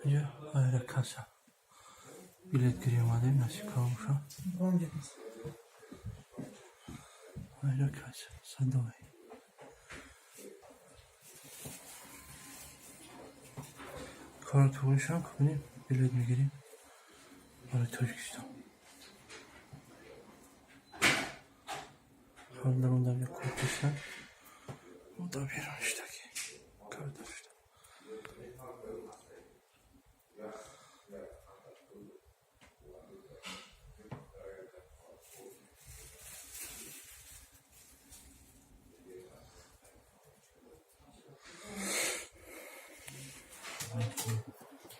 اینجا آیره کاسا بیلت گیری اومدیم نسی کاموشا آیره کاسا صندوقی کارت پولشان کنیم بیلت میگیریم برای ترکستان خواندم یک کارتشتن o da Viranş'taki kardeşler.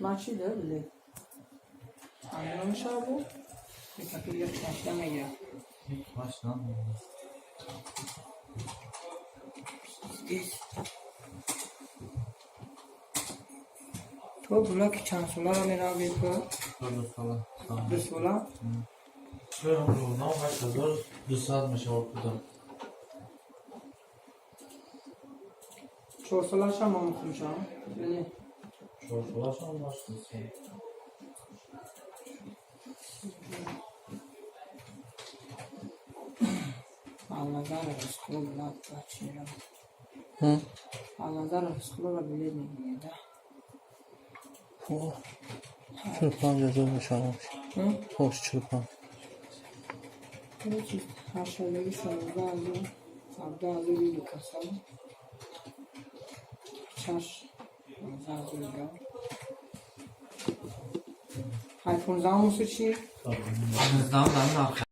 Maçı da öyle. Anlamış abi. Bir takım yok maçtan geliyor. Maçtan mı? تو بلاک چند ساله را میرا بید که؟ 2 ساله؟ چرا رو 9,200 میشه بودم 4 ساله شما میخوام شما؟ بله 4 ساله شما باشتید از نظر رسکلو بلاک بچه را از نظر رسکلو را بلید میگیده 45,000 نشانه میشه خوش 45 همه چیز هر شایدگی 16,000 17,000 بیدی کسال چش 15,000 بیدی های 15 موسو چی؟ 15 من آخر